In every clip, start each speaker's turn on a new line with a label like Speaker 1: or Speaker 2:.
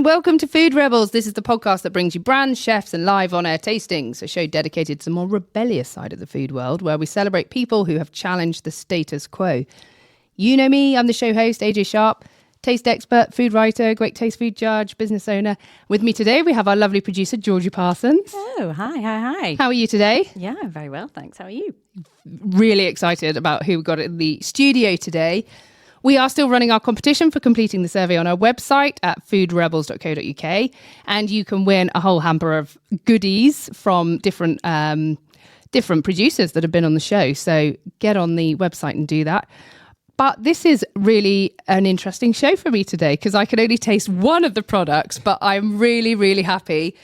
Speaker 1: welcome to Food Rebels. This is the podcast that brings you brands, chefs and live on-air tastings, a show dedicated to the more rebellious side of the food world, where we celebrate people who have challenged the status quo. You know me, I'm the show host, AJ Sharp, taste expert, food writer, great taste food judge, business owner. With me today, we have our lovely producer, Georgie Parsons.
Speaker 2: Oh, hi.
Speaker 1: How are you today?
Speaker 2: Yeah, I'm very well, thanks. How are you?
Speaker 1: Really excited about who we got in the studio today. We are still running our competition for completing the survey on our website at foodrebels.co.uk, and you can win a whole hamper of goodies from different producers that have been on the show. So get on the website and do that. But this is really an interesting show for me today because I can only taste one of the products, but I'm really, really happy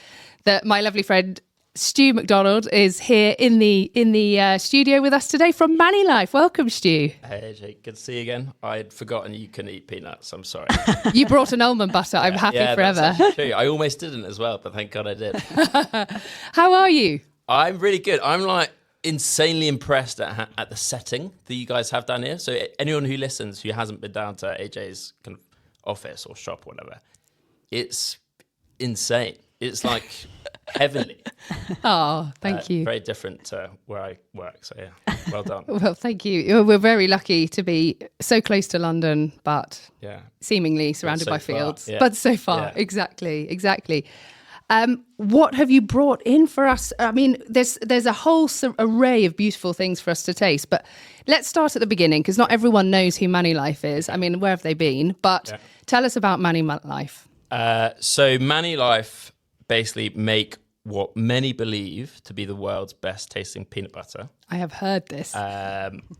Speaker 1: that my lovely friend Stu McDonald is here in the studio with us today from ManiLife. Welcome, Stu.
Speaker 3: Hey, AJ, good to see you again. I'd forgotten you can eat peanuts. I'm sorry.
Speaker 1: You brought an almond butter. I'm happy forever.
Speaker 3: That's true. I almost didn't as well, but thank God I did.
Speaker 1: How are you?
Speaker 3: I'm really good. I'm like insanely impressed at the setting that you guys have down here. So anyone who listens who hasn't been down to AJ's kind of office or shop or whatever, it's insane. It's like heavenly.
Speaker 1: Oh, thank you.
Speaker 3: Very different to where I work. So yeah, well done.
Speaker 1: Well, thank you. We're very lucky to be so close to London, but seemingly surrounded by fields.
Speaker 3: Yeah.
Speaker 1: But so far, exactly. What have you brought in for us? I mean, there's a whole array of beautiful things for us to taste, but let's start at the beginning because not everyone knows who ManiLife is. I mean, where have they been? But tell us about ManiLife.
Speaker 3: So ManiLife basically make what many believe to be the world's best tasting peanut butter.
Speaker 1: I have heard this.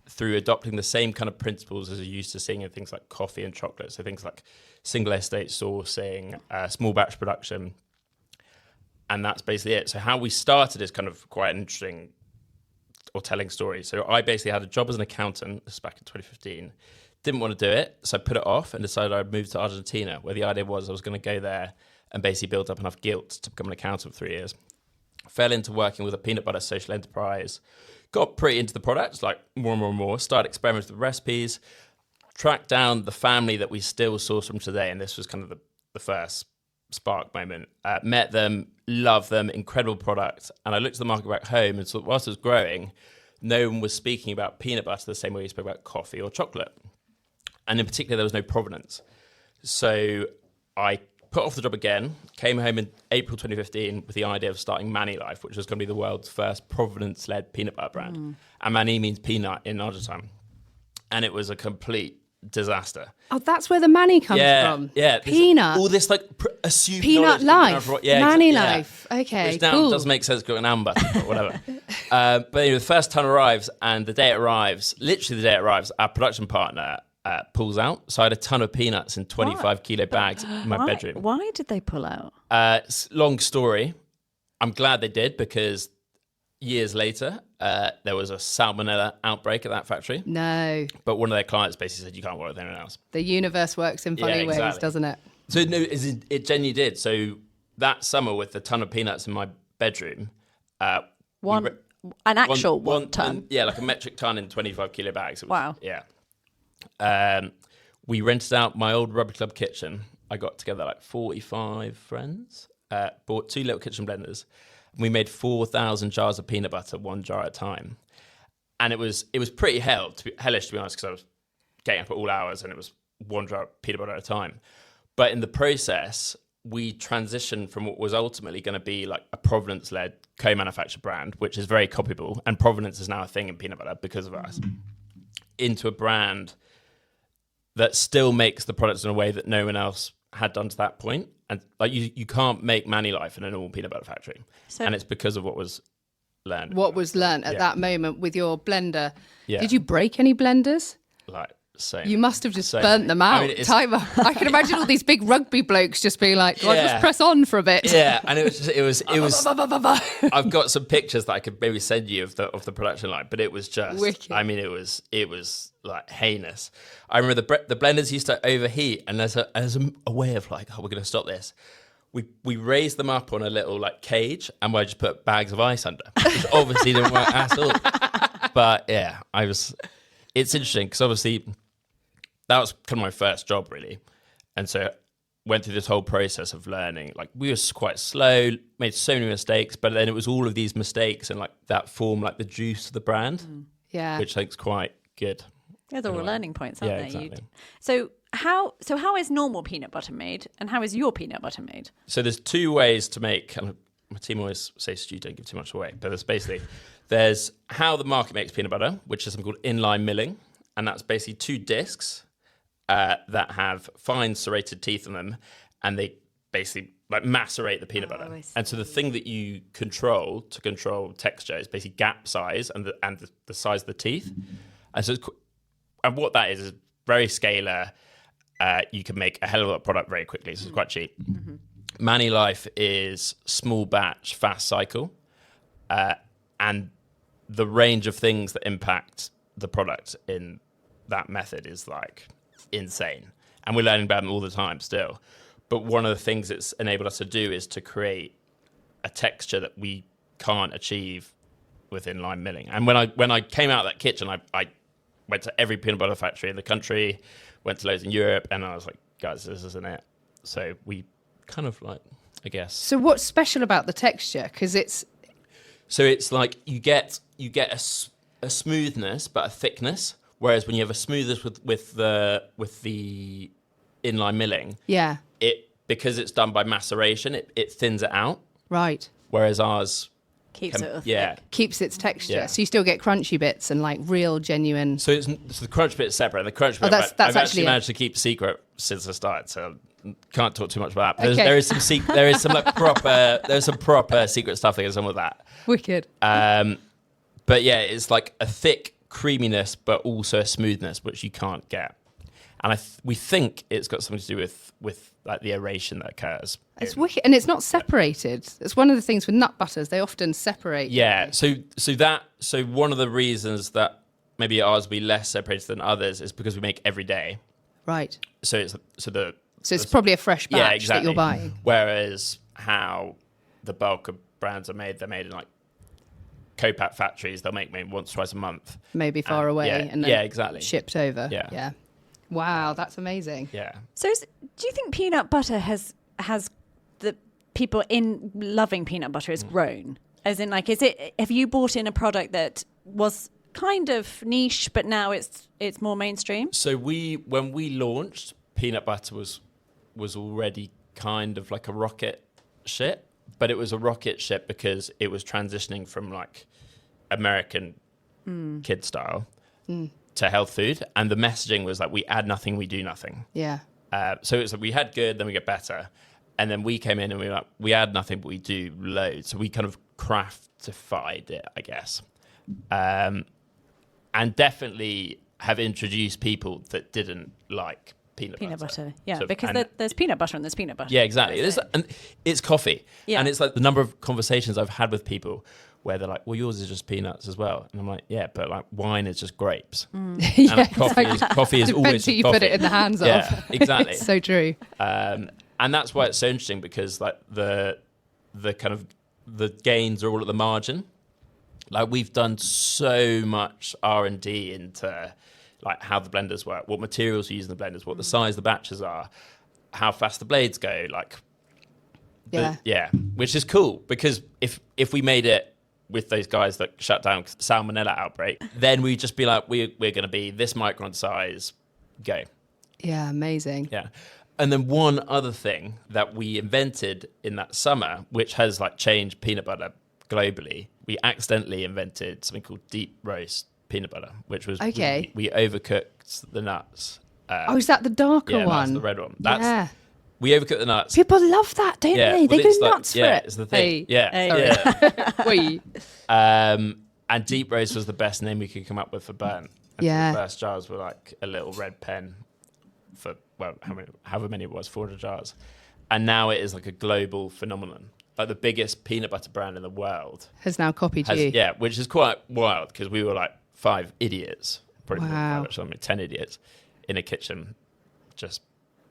Speaker 3: Through adopting the same kind of principles as you're used to seeing in things like coffee and chocolate. So things like single estate sourcing, small batch production. And that's basically it. So how we started is kind of quite an interesting or telling story. So I basically had a job as an accountant, this was back in 2015. Didn't want to do it, so I put it off and decided I'd move to Argentina, where the idea was I was going to go there and basically build up enough guilt to become an accountant for 3 years. Fell into working with a peanut butter social enterprise, got pretty into the products, like more and more, started experimenting with recipes, tracked down the family that we still source from today, and this was kind of the first spark moment. Met them, loved them, incredible product, and I looked at the market back home and saw whilst it was growing, no one was speaking about peanut butter the same way you spoke about coffee or chocolate. And in particular, there was no provenance. So I put off the job again, came home in April 2015 with the idea of starting ManiLife, which was going to be the world's first provenance-led peanut butter brand. And Mani means peanut in Argentine. And it was a complete disaster.
Speaker 1: Oh, that's where the Mani comes from.
Speaker 3: Yeah.
Speaker 1: Peanut.
Speaker 3: All this like assumed
Speaker 1: Peanut life. ManiLife. Okay,
Speaker 3: which now
Speaker 1: cool.
Speaker 3: doesn't make sense because an amber or whatever. But anyway, the first ton arrives, and literally the day it arrives, our production partner pulls out. So I had a ton of peanuts in 25 kilo bags in my bedroom.
Speaker 2: Why did they pull out?
Speaker 3: Long story. I'm glad they did because years later, there was a salmonella outbreak at that factory.
Speaker 1: No.
Speaker 3: But one of their clients basically said, you can't work with anyone else.
Speaker 1: The universe works in funny ways, doesn't it?
Speaker 3: So no, it genuinely did. So that summer with a ton of peanuts in my bedroom.
Speaker 2: An actual one ton?
Speaker 3: Yeah, like a metric ton in 25 kilo bags.
Speaker 2: Wow.
Speaker 3: Yeah. We rented out my old rugby club kitchen. I got together like 45 friends, bought 2 little kitchen blenders. And we made 4,000 jars of peanut butter, 1 jar at a time. And it was pretty hellish, to be honest, because I was getting up at all hours and it was 1 jar of peanut butter at a time. But in the process, we transitioned from what was ultimately going to be like a provenance-led co-manufactured brand, which is very copyable, and provenance is now a thing in peanut butter because of us, into a brand that still makes the products in a way that no one else had done to that point. And like you can't make ManiLife in a normal peanut butter factory. And it's because of what was learned.
Speaker 1: What was learned at that moment with your blender.
Speaker 3: Yeah.
Speaker 1: Did you break any blenders?
Speaker 3: Like, same.
Speaker 1: You must have just burnt them out. I can imagine all these big rugby blokes just being like, "Do I just press on for a bit?"
Speaker 3: Yeah, and it was. I've got some pictures that I could maybe send you of the production line, but it was just.
Speaker 1: Wicked.
Speaker 3: I mean, it was like heinous. I remember the blenders used to overheat, and as a way of like, oh, we're going to stop this. We raised them up on a little like cage, and I just put bags of ice under, which obviously didn't work at all. But yeah, it's interesting because obviously that was kind of my first job really, and so went through this whole process of learning. Like we were quite slow, made so many mistakes, but then it was all of these mistakes and like that form like the juice of the brand, which I think's quite good.
Speaker 2: Yeah, they're all learning points, aren't they?
Speaker 3: Exactly.
Speaker 2: So how is normal peanut butter made, and how is your peanut butter made?
Speaker 3: So there's two ways to make. My team always says, "Stu, don't give too much away." But there's how the market makes peanut butter, which is something called inline milling, and that's basically two discs that have fine serrated teeth on them, and they basically like macerate the peanut butter. And so the thing that you control to control texture is basically gap size and the size of the teeth. And so and what that is very scalar. You can make a hell of a lot of product very quickly, so it's quite cheap. ManiLife is small batch, fast cycle, and the range of things that impact the product in that method is like insane. And we're learning about them all the time still. But one of the things it's enabled us to do is to create a texture that we can't achieve with inline milling. And when I came out of that kitchen, I went to every peanut butter factory in the country, went to loads in Europe, and I was like, guys, this isn't it. So we kind of like, I guess.
Speaker 1: So what's special about the texture? Because it's
Speaker 3: like you get a smoothness but a thickness, whereas when you have a smoothness with the inline milling, because it's done by maceration, it thins it out.
Speaker 1: Right.
Speaker 3: Whereas ours
Speaker 2: keeps
Speaker 1: its texture.
Speaker 3: Yeah.
Speaker 1: So you still get crunchy bits and like real genuine.
Speaker 3: So the crunch bit is separate. And the crunch bit,
Speaker 1: that's
Speaker 3: I've
Speaker 1: actually
Speaker 3: actually managed to keep secret since I started. So can't talk too much about that.
Speaker 1: Okay.
Speaker 3: There is some proper secret stuff that goes on with that.
Speaker 1: Wicked.
Speaker 3: But yeah, it's like a thick creaminess, but also a smoothness which you can't get. And we think it's got something to do with like the aeration that occurs.
Speaker 1: It's wicked, and it's not separated. It's one of the things with nut butters; they often separate.
Speaker 3: Yeah. So one of the reasons that maybe ours will be less separated than others is because we make every day.
Speaker 1: Right.
Speaker 3: So it's
Speaker 1: probably a fresh batch
Speaker 3: exactly.
Speaker 1: that you're buying.
Speaker 3: Whereas how the bulk of brands are made, they're made in like co-pack factories. They'll make maybe once, twice a month.
Speaker 1: Maybe far away, and then
Speaker 3: exactly.
Speaker 1: shipped over.
Speaker 3: Yeah.
Speaker 1: Wow, that's amazing.
Speaker 3: Yeah.
Speaker 2: So do you think peanut butter has the people in loving peanut butter has grown? As in, like, have you bought in a product that was kind of niche, but now it's more mainstream?
Speaker 3: So when we launched, peanut butter was already kind of like a rocket ship, but it was a rocket ship because it was transitioning from like American kid style to health food, and the messaging was like, we add nothing, we do nothing.
Speaker 1: Yeah.
Speaker 3: So it's like we had good, then we get better, and then we came in and we were like, we add nothing, but we do loads. So we kind of craftified it, I guess, and definitely have introduced people that didn't like peanut butter.
Speaker 2: Yeah, because there's peanut butter and there's peanut butter.
Speaker 3: Yeah, exactly. And it's coffee. Yeah. And it's like the number of conversations I've had with people where they're like, well, yours is just peanuts as well. And I'm like, yeah, but like wine is just grapes.
Speaker 1: Yeah,
Speaker 3: coffee is always
Speaker 1: Depends who you
Speaker 3: coffee.
Speaker 1: put it in the hands of.
Speaker 3: Yeah, exactly.
Speaker 1: It's so true.
Speaker 3: And that's why it's so interesting, because like the kind of the gains are all at the margin. Like we've done so much R&D into like how the blenders work, what materials we use in the blenders, what the size the batches are, how fast the blades go, like which is cool, because if we made it with those guys that shut down salmonella outbreak, then we'd just be like, we're going to be this micron size, go.
Speaker 1: Yeah, amazing.
Speaker 3: Yeah. And then one other thing that we invented in that summer, which has like changed peanut butter globally, we accidentally invented something called deep roast peanut butter, which was
Speaker 1: okay.
Speaker 3: We overcooked the nuts.
Speaker 1: Is that the darker one?
Speaker 3: That's the red one. We overcooked the nuts.
Speaker 1: People love that, don't they? They go nuts for it.
Speaker 3: Yeah, it's the thing. And deep roast was the best name we could come up with for burnt. And the first jars were like a little red pen for, well, however many it was, 400 jars. And now it is like a global phenomenon. Like the biggest peanut butter brand in the world
Speaker 1: has now copied you.
Speaker 3: Yeah, which is quite wild, because we were like 5 idiots, probably more than 5, 10 idiots in a kitchen, just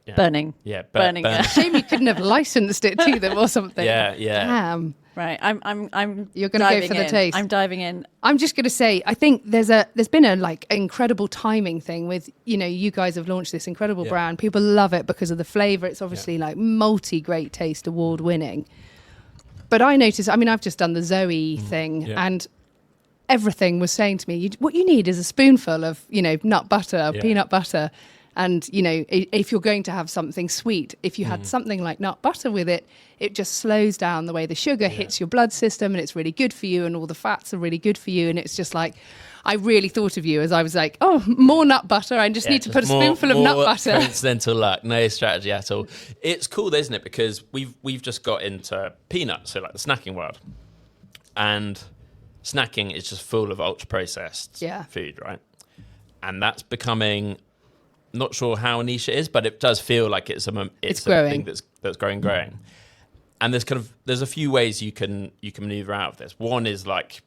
Speaker 3: Yeah.
Speaker 2: Burning.
Speaker 3: Yeah,
Speaker 2: Burning.
Speaker 1: Shame you couldn't have licensed it to them or something.
Speaker 3: Yeah.
Speaker 1: Damn.
Speaker 2: Right. I'm
Speaker 1: You're going to go for the taste.
Speaker 2: I'm diving in.
Speaker 1: I'm just going to say, I think there's been a like incredible timing thing with, you guys have launched this incredible brand. People love it because of the flavor. It's obviously like great taste award winning. But I noticed, I've just done the Zoe thing and everything was saying to me, what you need is a spoonful of, nut butter, peanut butter. And, if you're going to have something sweet, if you had something like nut butter with it, it just slows down the way the sugar hits your blood system and it's really good for you and all the fats are really good for you. And it's just like, I really thought of you as I was like, oh, more nut butter. I just need to put a spoonful of nut butter.
Speaker 3: Coincidental luck, no strategy at all. It's cool, isn't it? Because we've just got into peanuts, so like the snacking world. And snacking is just full of ultra-processed food, right? And that's becoming... Not sure how niche it is, but it does feel like it's a thing that's growing. And there's a few ways you can maneuver out of this. One is like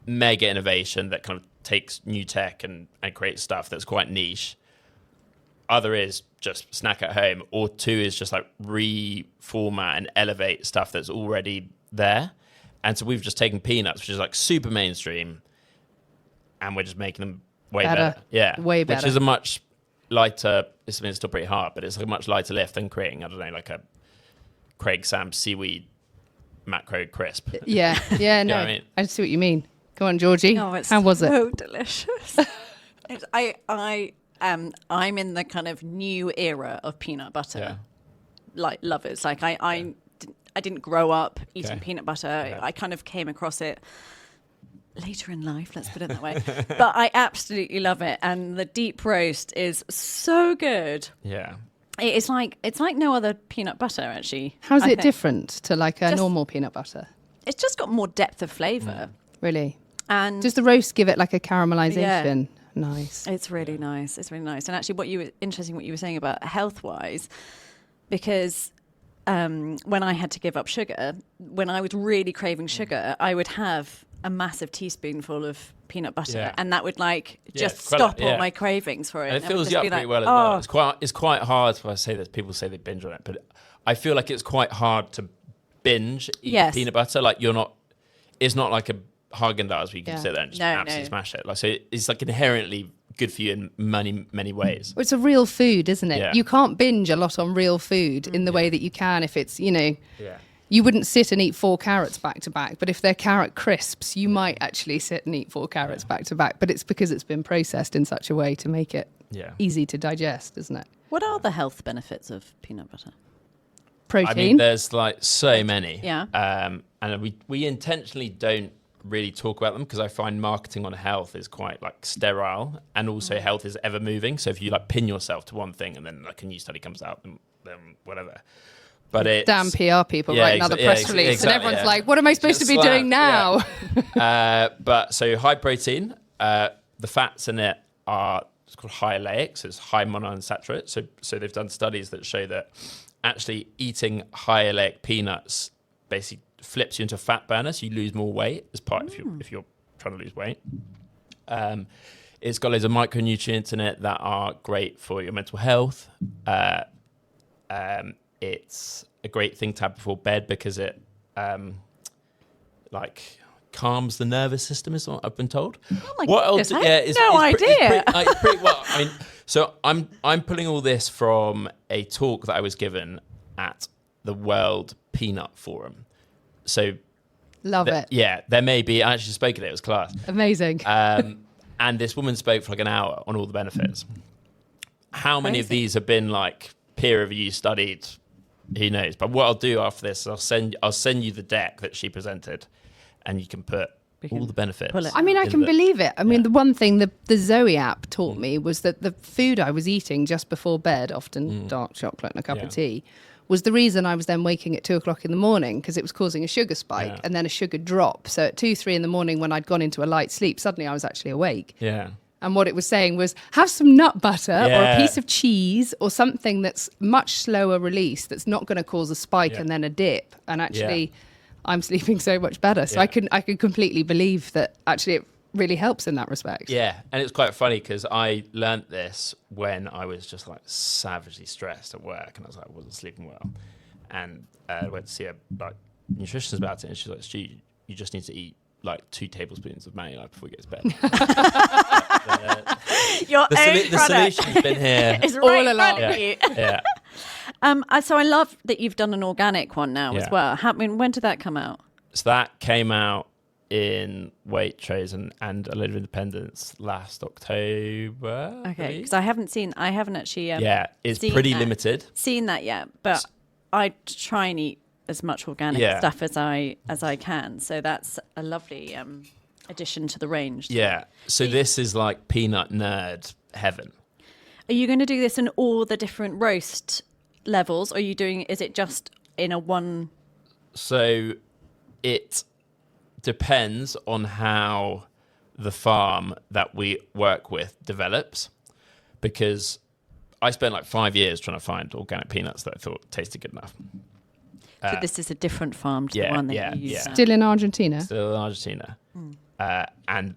Speaker 3: mega innovation that kind of takes new tech and creates stuff that's quite niche. Other is just snack at home, or two is just like reformat and elevate stuff that's already there. And so we've just taken peanuts, which is like super mainstream, and we're just making them way better. Yeah,
Speaker 1: way better.
Speaker 3: Which is a much lighter, it's still pretty hard, but it's a much lighter lift than creating, I don't know, like a Craig Sam seaweed macro crisp.
Speaker 1: Yeah, no, I mean? I see what you mean. Go on, Georgie.
Speaker 2: Oh, it's
Speaker 1: how was it?
Speaker 2: So delicious. I'm in the kind of new era of peanut butter, like lovers. Like I didn't grow up eating peanut butter. Yeah. I kind of came across it later in life, let's put it that way. But I absolutely love it, and the deep roast is so good.
Speaker 3: Yeah,
Speaker 2: it's like no other peanut butter actually.
Speaker 1: How's it different to like a normal peanut butter?
Speaker 2: It's just got more depth of flavour.
Speaker 1: Really?
Speaker 2: And
Speaker 1: does the roast give it like a caramelization? Yeah. Nice.
Speaker 2: It's really nice. It's really nice. And actually, what you were saying about health-wise, because when I had to give up sugar, when I was really craving sugar, I would have a massive teaspoonful of peanut butter, and that would just stop all my cravings for it.
Speaker 3: And it fills you up pretty well as well. It's quite hard. When I say this, people say they binge on it, but I feel like it's quite hard to binge eat peanut butter. Like it's not like a Haagen-Dazs where you can sit there and just absolutely smash it. Like, so it's like inherently good for you in many ways.
Speaker 1: Well, it's a real food, isn't it? Yeah. You can't binge a lot on real food in the way that you can if it's, you wouldn't sit and eat 4 carrots back to back, but if they're carrot crisps, you might actually sit and eat 4 carrots back to back, but it's because it's been processed in such a way to make it easy to digest, isn't it?
Speaker 2: What are the health benefits of peanut butter?
Speaker 1: Protein.
Speaker 3: I mean, there's like so many.
Speaker 2: Yeah.
Speaker 3: And we intentionally don't really talk about them because I find marketing on health is quite like sterile, and also health is ever moving. So if you like pin yourself to one thing and then like a new study comes out, then whatever. But it's
Speaker 1: damn PR people write another press release, and everyone's like, "What am I supposed to be doing now?"
Speaker 3: But so high protein, the fats in it are it's called high oleic, so it's high monounsaturated. So they've done studies that show that actually eating high oleic peanuts basically flips you into a fat burner, so you lose more weight as part if you're trying to lose weight. It's got loads of micronutrients in it that are great for your mental health. It's a great thing to have before bed because it calms the nervous system, is what I've been told.
Speaker 2: Oh my goodness, I had no idea.
Speaker 3: It's pretty well. I mean, so I'm pulling all this from a talk that I was given at the World Peanut Forum. So
Speaker 1: love it.
Speaker 3: Yeah, there may be. I actually spoke at it. It was class.
Speaker 1: Amazing.
Speaker 3: And this woman spoke for like an hour on all the benefits. How many of these have been like peer review studied? Who knows? But what I'll do after this, I'll send you the deck that she presented, and you can put all the benefits.
Speaker 1: I mean, I can believe it. I mean, the one thing the Zoe app taught me was that the food I was eating just before bed, often dark chocolate and a cup of tea, was the reason I was then waking at 2:00 in the morning, because it was causing a sugar spike and then a sugar drop. So at 2-3 in the morning, when I'd gone into a light sleep, suddenly I was actually awake.
Speaker 3: Yeah.
Speaker 1: And what it was saying was, have some nut butter or a piece of cheese or something that's much slower release, that's not going to cause a spike and then a dip. And actually, I'm sleeping so much better. So I could completely believe that actually really helps in that respect.
Speaker 3: Yeah, and it's quite funny because I learnt this when I was just like savagely stressed at work, and I was like, I wasn't sleeping well, and I went to see a nutritionist about it, and she's like, Stu, you just need to eat like 2 tablespoons of ManiLife before you get to bed.
Speaker 2: The
Speaker 3: solution's been here
Speaker 2: is
Speaker 1: all
Speaker 2: right in
Speaker 1: along.
Speaker 2: front of you.
Speaker 3: Yeah.
Speaker 2: So I love that you've done an organic one now as
Speaker 3: Yeah.
Speaker 2: well. When did that come out?
Speaker 3: So that came out in Waitrose and A Load of Independence last October.
Speaker 2: Okay, because I haven't actually
Speaker 3: it's
Speaker 2: seen
Speaker 3: pretty
Speaker 2: that.
Speaker 3: limited.
Speaker 2: Seen that yet, but I try and eat as much organic stuff as I can. So that's a lovely addition to the range.
Speaker 3: Yeah. So this is like peanut nerd heaven.
Speaker 2: Are you going to do this in all the different roast levels? Or is it just in a one?
Speaker 3: So it depends on how the farm that we work with develops, because I spent like 5 years trying to find organic peanuts that I thought tasted good enough.
Speaker 2: So this is a different farm to the one that you use. now.
Speaker 1: Still in Argentina.
Speaker 3: Still in Argentina. And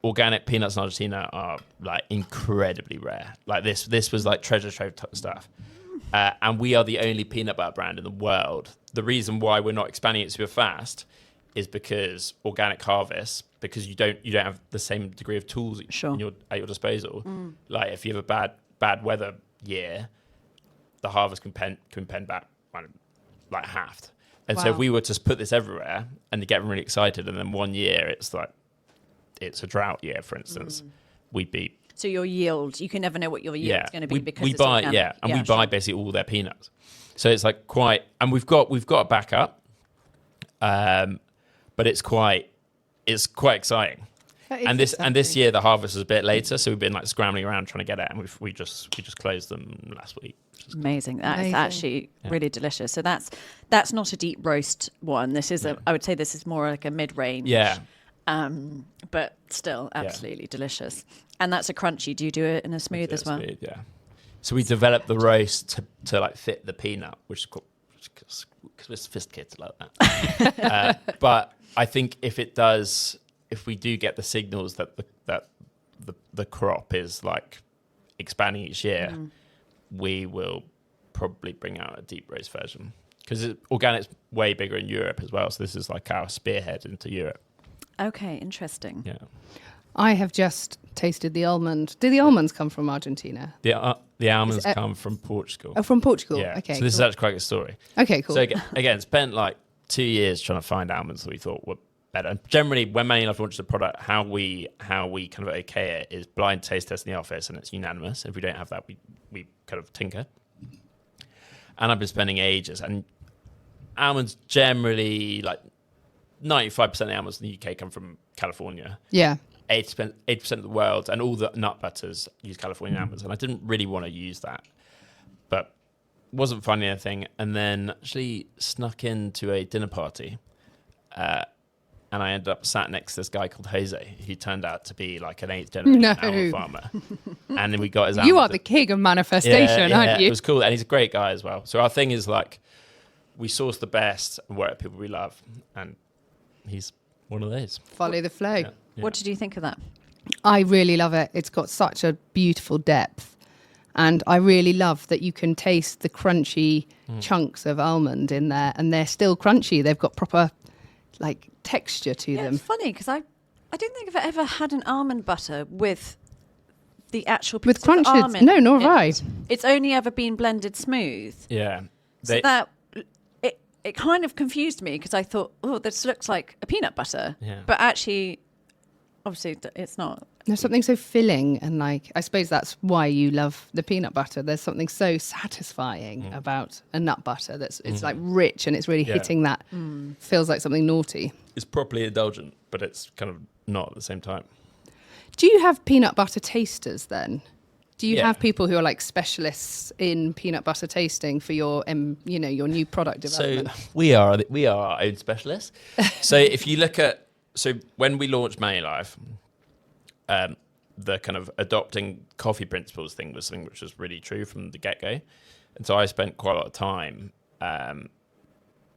Speaker 3: organic peanuts in Argentina are like incredibly rare. Like this was like treasure trove stuff. And we are the only peanut butter brand in the world. The reason why we're not expanding it super fast is because organic harvest, because you don't have the same degree of tools at your disposal. Like if you have a bad weather year, the harvest can pen back like halved. And so if we were to put this everywhere and get really excited, and then 1 year it's like it's a drought year, for instance, we'd be.
Speaker 2: So your yield, you can never know what your yield is going to be because
Speaker 3: we
Speaker 2: it's
Speaker 3: buy
Speaker 2: organic.
Speaker 3: we buy basically all their peanuts. So it's like quite, and we've got a backup, but it's quite exciting. And this year the harvest is a bit later, so we've been like scrambling around trying to get it, and we just closed them last week.
Speaker 2: Amazing. That is actually really delicious. So that's not a deep roast one. This is I would say this is more like a mid-range.
Speaker 3: Yeah.
Speaker 2: But still absolutely delicious. And that's a crunchy. Do you do it in a smooth as well?
Speaker 3: Smooth, yeah. So we developed the roast to like fit the peanut, which is cool, because we're sophisticated like that. But I think if we do get the signals that the crop is like expanding each year, we will probably bring out a deep roast version, because organic's way bigger in Europe as well. So this is like our spearhead into Europe.
Speaker 2: Okay, interesting.
Speaker 3: Yeah.
Speaker 1: I have just tasted the almond. Do the almonds come from Argentina?
Speaker 3: The almonds come from Portugal.
Speaker 1: Oh, from Portugal.
Speaker 3: Yeah.
Speaker 1: Okay.
Speaker 3: So this is actually quite a good story.
Speaker 1: Okay, cool.
Speaker 3: So again, spent like 2 years trying to find almonds that we thought were better. Generally, when ManiLife launches a product, how we kind of okay it is blind taste test in the office, and it's unanimous. If we don't have that, we kind of tinker. And I've been spending ages, and almonds generally, like 95% of the almonds in the UK come from California.
Speaker 1: Yeah.
Speaker 3: 80% of the world, and all the nut butters use California almonds, and I didn't really want to use that, but wasn't finding anything, and then actually snuck into a dinner party, and I ended up sat next to this guy called Jose, who turned out to be like an 8th generation almond farmer, and then we got his almonds.
Speaker 1: You are the king of manifestation, aren't you?
Speaker 3: It was cool, and he's a great guy as well. So our thing is like, we source the best and work with people we love, and he's one of those.
Speaker 1: Follow the flow.
Speaker 3: Yeah.
Speaker 2: What did you think of that?
Speaker 1: I really love it. It's got such a beautiful depth. And I really love that you can taste the crunchy chunks of almond in there, and they're still crunchy. They've got proper like texture to them.
Speaker 2: It's funny because I don't think I've ever had an almond butter with the actual
Speaker 1: With
Speaker 2: piece of
Speaker 1: crunches.
Speaker 2: almond
Speaker 1: No, nor
Speaker 2: in
Speaker 1: have I.
Speaker 2: it. It's only ever been blended smooth.
Speaker 3: Yeah.
Speaker 2: So that it kind of confused me because I thought, oh, this looks like a peanut butter.
Speaker 3: Yeah.
Speaker 2: But actually, obviously, it's not.
Speaker 1: There's something so filling, and like I suppose that's why you love the peanut butter. There's something so satisfying about a nut butter that's it's like rich, and it's really hitting that. Feels like something naughty.
Speaker 3: It's properly indulgent, but it's kind of not at the same time.
Speaker 1: Do you have peanut butter tasters then? Do you
Speaker 3: Yeah.
Speaker 1: have people who are like specialists in peanut butter tasting for your, your new product development?
Speaker 3: So we are our own specialists. So if you look at, when we launched ManiLife, the kind of adopting coffee principles thing was something which was really true from the get-go. And so I spent quite a lot of time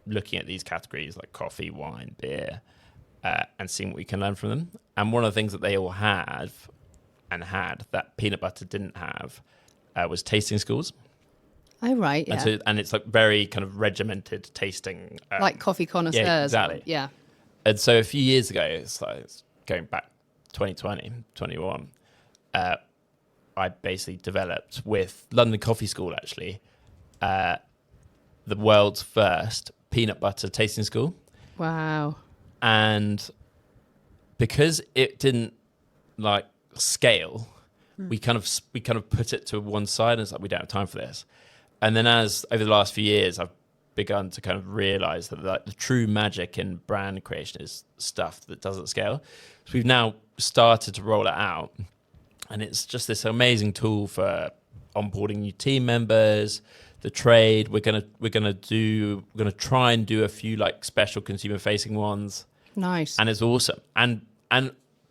Speaker 3: looking at these categories like coffee, wine, beer, and seeing what we can learn from them. And one of the things that they all had that peanut butter didn't have was tasting schools.
Speaker 1: Oh, right. Yeah.
Speaker 3: And it's like very kind of regimented tasting.
Speaker 1: Like coffee connoisseurs.
Speaker 3: Yeah, exactly.
Speaker 1: Yeah.
Speaker 3: And so a few years ago, it's going back 2020, 21, I basically developed with London Coffee School, actually, the world's first peanut butter tasting school.
Speaker 1: Wow.
Speaker 3: And because it didn't like scale, we kind of put it to one side and it's like, we don't have time for this. And then as over the last few years, I've begun to kind of realize that like the true magic in brand creation is stuff that doesn't scale. So we've now started to roll it out, and it's just this amazing tool for onboarding new team members, the trade. We're gonna try and do a few like special consumer facing ones.
Speaker 1: Nice.
Speaker 3: And it's awesome. And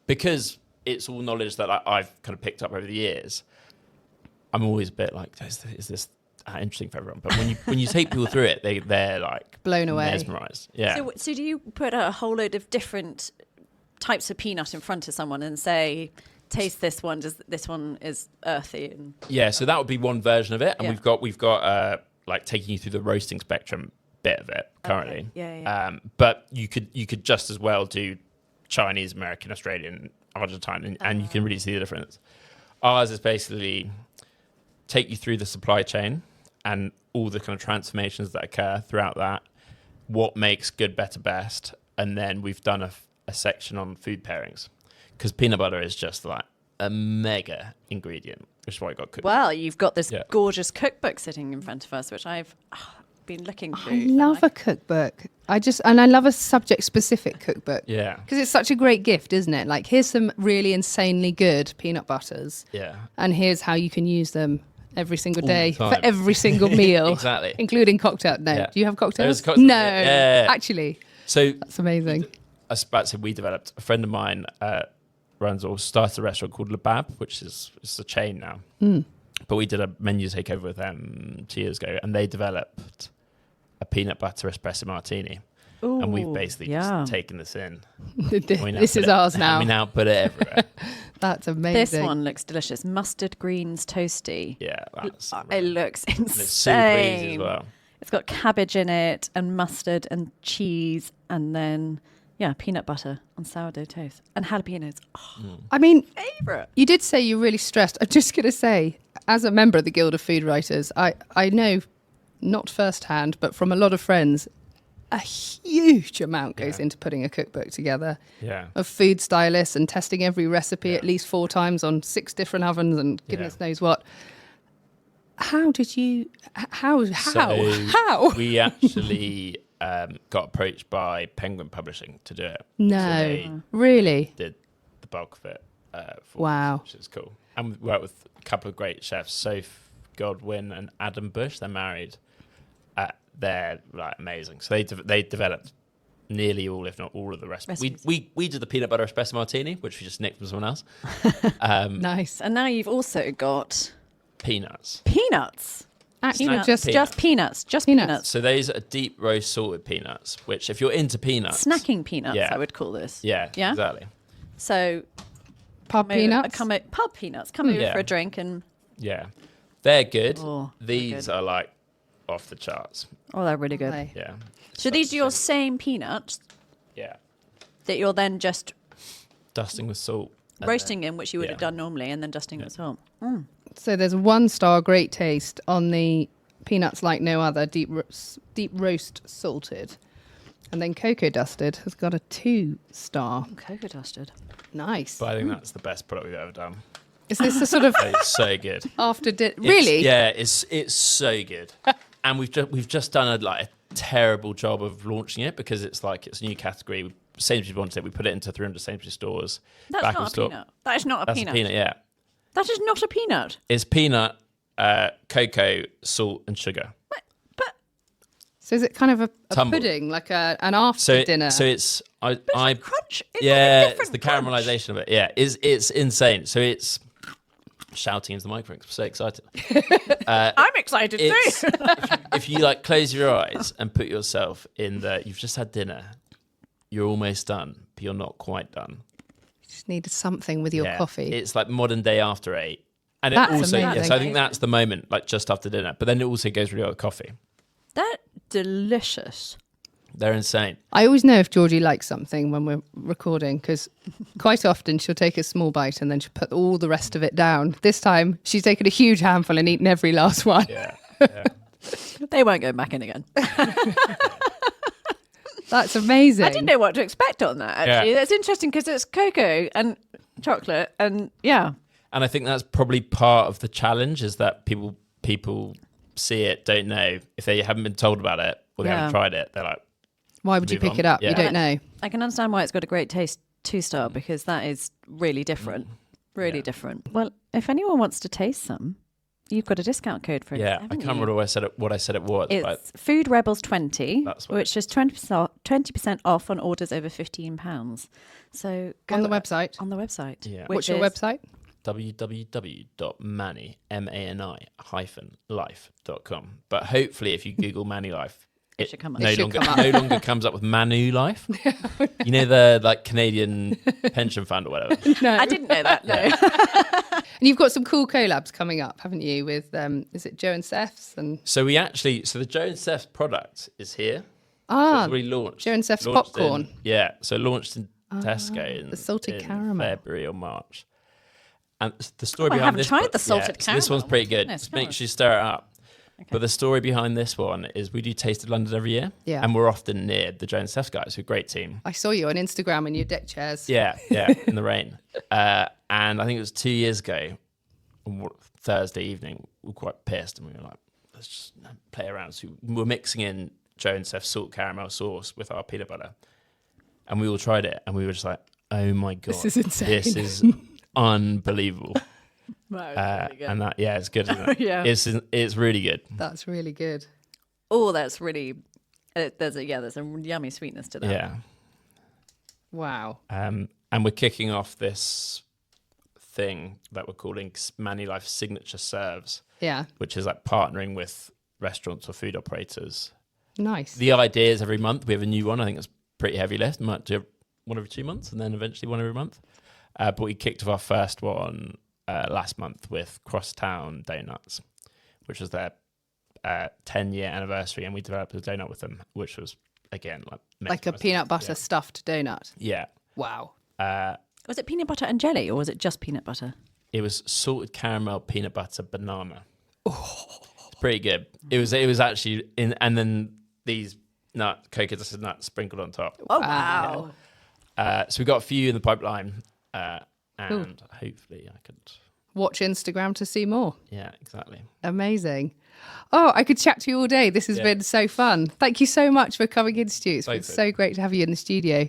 Speaker 3: because it's all knowledge that I've kind of picked up over the years, I'm always a bit like, is this interesting for everyone? But when you take people through it, they're like
Speaker 1: blown away,
Speaker 3: mesmerized. Yeah.
Speaker 2: So do you put a whole load of different types of peanut in front of someone and say, taste this one? This one is earthy? And
Speaker 3: Yeah. So that would be one version of it, and
Speaker 2: Yeah.
Speaker 3: we've got like taking you through the roasting spectrum bit of it currently.
Speaker 2: Okay. Yeah.
Speaker 3: But you could just as well do Chinese, American, Australian, Argentine, and you can really see the difference. Ours is basically take you through the supply chain and all the kind of transformations that occur throughout that, what makes good, better, best, and then we've done a section on food pairings, because peanut butter is just like a mega ingredient, which is why I got cooked.
Speaker 2: Well, you've got this
Speaker 3: Yeah.
Speaker 2: gorgeous cookbook sitting in front of us, which I've been looking through.
Speaker 1: I love a cookbook. I love a subject-specific cookbook.
Speaker 3: Yeah.
Speaker 1: Because it's such a great gift, isn't it? Like, here's some really insanely good peanut butters.
Speaker 3: Yeah.
Speaker 1: And here's how you can use them every single
Speaker 3: All the
Speaker 1: day
Speaker 3: time.
Speaker 1: for every single meal.
Speaker 3: Exactly.
Speaker 1: Including cocktail. No.
Speaker 3: Yeah.
Speaker 1: Do you have cocktails?
Speaker 3: There's cocktails,
Speaker 1: No.
Speaker 3: yeah.
Speaker 1: Actually,
Speaker 3: So
Speaker 1: that's amazing.
Speaker 3: I was about to say, we developed, a friend of mine runs or started a restaurant called Labab, which is a chain now. But we did a menu takeover with them 2 years ago, and they developed a peanut butter espresso martini. And we've basically just taken this in.
Speaker 1: This is ours now.
Speaker 3: We now put it everywhere.
Speaker 1: That's amazing.
Speaker 2: This one looks delicious. Mustard greens toasty.
Speaker 3: Yeah. That's
Speaker 2: It looks insane.
Speaker 3: it's super easy as well.
Speaker 2: It's got cabbage in it and mustard and cheese and then, peanut butter on sourdough toast and jalapenos.
Speaker 1: I mean,
Speaker 2: Favourite.
Speaker 1: you did say you're really stressed. I'm just going to say, as a member of the Guild of Food Writers, I know, not firsthand, but from a lot of friends, a huge amount goes into putting a cookbook together.
Speaker 3: Yeah.
Speaker 1: Of food stylists and testing every recipe at least 4 times on 6 different ovens and goodness knows what. How did you? How?
Speaker 3: So we actually got approached by Penguin Publishing to do it.
Speaker 1: No,
Speaker 3: So they
Speaker 1: really.
Speaker 3: did the bulk of it. For
Speaker 1: Wow.
Speaker 3: us, which is cool. And we worked with a couple of great chefs, Soph Godwin and Adam Bush. They're married. They're like amazing. So they developed nearly all, if not all, of the recipes. We did the peanut butter espresso martini, which we just nicked from someone else.
Speaker 1: Nice.
Speaker 2: And now you've also got
Speaker 3: Peanuts.
Speaker 2: peanuts.
Speaker 1: Actually,
Speaker 2: Peanuts.
Speaker 1: just
Speaker 2: Just peanuts. Just
Speaker 1: Peanuts.
Speaker 2: peanuts.
Speaker 3: So these are deep roast salted peanuts, which if you're into peanuts...
Speaker 2: Snacking peanuts,
Speaker 3: Yeah.
Speaker 2: I would call this.
Speaker 3: Yeah,
Speaker 2: Yeah?
Speaker 3: exactly.
Speaker 2: So
Speaker 1: pub peanuts.
Speaker 2: pub peanuts. Come over
Speaker 3: Yeah.
Speaker 2: for a drink and
Speaker 3: Yeah. They're good.
Speaker 2: Oh,
Speaker 3: These
Speaker 2: they're good.
Speaker 3: are like off the charts.
Speaker 2: they're really good.
Speaker 1: Lovely.
Speaker 3: Yeah.
Speaker 2: So these are your same peanuts
Speaker 3: Yeah.
Speaker 2: that you're then just
Speaker 3: Dusting with salt. and
Speaker 2: roasting in, which you would
Speaker 3: yeah.
Speaker 2: have done normally, and then dusting with salt.
Speaker 1: So there's 1-star great taste on the peanuts like no other, deep roast salted. And then cocoa dusted has got a 2-star.
Speaker 2: Cocoa dusted.
Speaker 1: Nice.
Speaker 3: But I think that's the best product we've ever done.
Speaker 1: Is this the sort of
Speaker 3: It's so good.
Speaker 1: after dinner?
Speaker 3: It's-
Speaker 1: Really?
Speaker 3: Yeah, it's so good. And we've just done a terrible job of launching it, because it's a new category. Sainsbury's wanted it. We put it into 300 Sainsbury's stores.
Speaker 2: That's
Speaker 3: back in
Speaker 2: not a
Speaker 3: store.
Speaker 2: peanut. That is not a
Speaker 3: That's
Speaker 2: peanut.
Speaker 3: a peanut, yeah.
Speaker 2: That is not a peanut.
Speaker 3: It's peanut, cocoa, salt, and sugar.
Speaker 1: So is it kind of a
Speaker 3: Tumble.
Speaker 1: pudding, like an after
Speaker 3: So
Speaker 1: dinner?
Speaker 3: so it's I
Speaker 2: Crunch. It's
Speaker 3: yeah,
Speaker 2: like a
Speaker 3: it's the
Speaker 2: different crunch.
Speaker 3: caramelization of it. Yeah, it's insane. So it's shouting into the microphone. 'Cause I'm so excited.
Speaker 2: I'm excited
Speaker 3: It's
Speaker 2: too.
Speaker 3: if you close your eyes and put yourself in you've just had dinner, you're almost done, but you're not quite done.
Speaker 1: Just needed something with your coffee.
Speaker 3: It's like modern day after 8. And
Speaker 1: That's
Speaker 3: it also,
Speaker 1: amazing.
Speaker 3: so I think that's the moment, like just after dinner. But then it also goes really well with coffee.
Speaker 2: That's delicious.
Speaker 3: They're insane.
Speaker 1: I always know if Georgie likes something when we're recording, because quite often she'll take a small bite and then she'll put all the rest of it down. This time she's taken a huge handful and eaten every last one.
Speaker 3: Yeah.
Speaker 2: They won't go back in again.
Speaker 1: That's amazing.
Speaker 2: I didn't know what to expect on that, actually.
Speaker 3: Yeah.
Speaker 2: That's interesting because it's cocoa and chocolate and
Speaker 3: And I think that's probably part of the challenge, is that people see it, don't know. If they haven't been told about it or they haven't tried it, they're like,
Speaker 1: Why would you
Speaker 3: move
Speaker 1: pick
Speaker 3: on.
Speaker 1: it up?
Speaker 3: Yeah.
Speaker 1: You don't know.
Speaker 2: I can understand why it's got a great taste 2-star, because that is really different. Really different. Well, if anyone wants to taste some, you've got a discount code for it.
Speaker 3: I can't remember what I said it was.
Speaker 2: It's
Speaker 3: but
Speaker 2: Food Rebels 20,
Speaker 3: That's what
Speaker 2: which is 20% off on orders over £15. So go
Speaker 1: On the website.
Speaker 2: On the website.
Speaker 3: Yeah.
Speaker 1: What's your website?
Speaker 3: www.mani-life.com. But hopefully if you Google ManiLife, it
Speaker 2: should come up.
Speaker 3: no
Speaker 1: It should
Speaker 3: longer
Speaker 1: come up.
Speaker 3: no longer comes up with ManuLife. You know, the like Canadian pension fund or whatever.
Speaker 1: No.
Speaker 2: I didn't know that, no.
Speaker 1: And you've got some cool collabs coming up, haven't you? With is it Joe and Seth's and
Speaker 3: So the Joe and Seth product is here.
Speaker 1: ah,
Speaker 3: So we launched
Speaker 1: Joe and Seth's
Speaker 3: launched
Speaker 1: popcorn.
Speaker 3: So launched in Tesco in
Speaker 1: the salted
Speaker 3: in
Speaker 1: caramel.
Speaker 3: February or March. And the story
Speaker 2: Oh, I
Speaker 3: behind
Speaker 2: haven't
Speaker 3: this
Speaker 2: tried
Speaker 3: one-
Speaker 2: the salted
Speaker 3: so this one's
Speaker 2: caramel.
Speaker 3: pretty good.
Speaker 2: Goodness,
Speaker 3: Just make
Speaker 2: gosh.
Speaker 3: sure you stir it up. But the story behind this one is we do Taste of London every year.
Speaker 1: Yeah.
Speaker 3: And we're often near the Joe and Seth guys, who are a great team.
Speaker 1: I saw you on Instagram in your deck chairs.
Speaker 3: Yeah, in the rain. And I think it was 2 years ago, Thursday evening, we were quite pissed and we were like, let's just play around. So we were mixing in Joe and Seth's salt caramel sauce with our peanut butter. And we all tried it and we were just like, oh my God.
Speaker 1: This is insane.
Speaker 3: This is unbelievable. And that, it's good, isn't it?
Speaker 2: Yeah.
Speaker 3: It's really good.
Speaker 1: That's really good.
Speaker 2: Oh, that's really... there's a yummy sweetness to that.
Speaker 3: Yeah.
Speaker 1: Wow.
Speaker 3: And we're kicking off this thing that we're calling ManiLife Signature Serves,
Speaker 1: Yeah.
Speaker 3: which is like partnering with restaurants or food operators.
Speaker 1: Nice.
Speaker 3: The idea is every month we have a new one. I think it's pretty heavy lift. We might do one every 2 months and then eventually one every month. But we kicked off our first one last month with Crosstown Donuts, which was their 10-year anniversary, and we developed a donut with them, which was, again,
Speaker 1: like a peanut butter stuffed donut.
Speaker 3: Yeah.
Speaker 1: Wow.
Speaker 2: Was it peanut butter and jelly, or was it just peanut butter?
Speaker 3: It was salted caramel, peanut butter, banana. It's pretty good. It was actually and then these cocoa dusted nuts sprinkled on top.
Speaker 2: Oh, wow.
Speaker 3: So we got a few in the pipeline, and hopefully I could.
Speaker 1: Watch Instagram to see more.
Speaker 3: Yeah, exactly.
Speaker 1: Amazing. Oh, I could chat to you all day. This has been so fun. Thank you so much for coming in, Stu. It's been
Speaker 3: Thanks,
Speaker 1: so great to have you in the studio.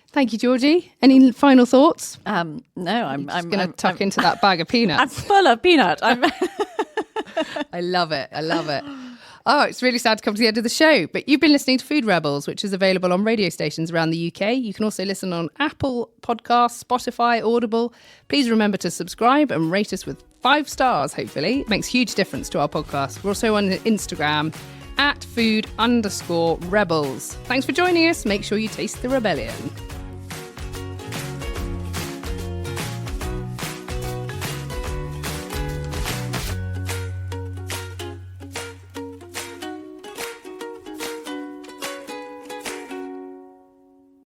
Speaker 1: Thank you, Georgie. Any final thoughts?
Speaker 2: No, I'm
Speaker 1: Going to tuck into that bag of
Speaker 2: I'm
Speaker 1: peanuts.
Speaker 2: full of peanut.
Speaker 1: I love it. I love it. Oh, it's really sad to come to the end of the show, but you've been listening to Food Rebels, which is available on radio stations around the UK. You can also listen on Apple Podcasts, Spotify, Audible. Please remember to subscribe and rate us with 5 stars, hopefully. It makes a huge difference to our podcast. We're also on Instagram @food_rebels. Thanks for joining us. Make sure you taste the rebellion.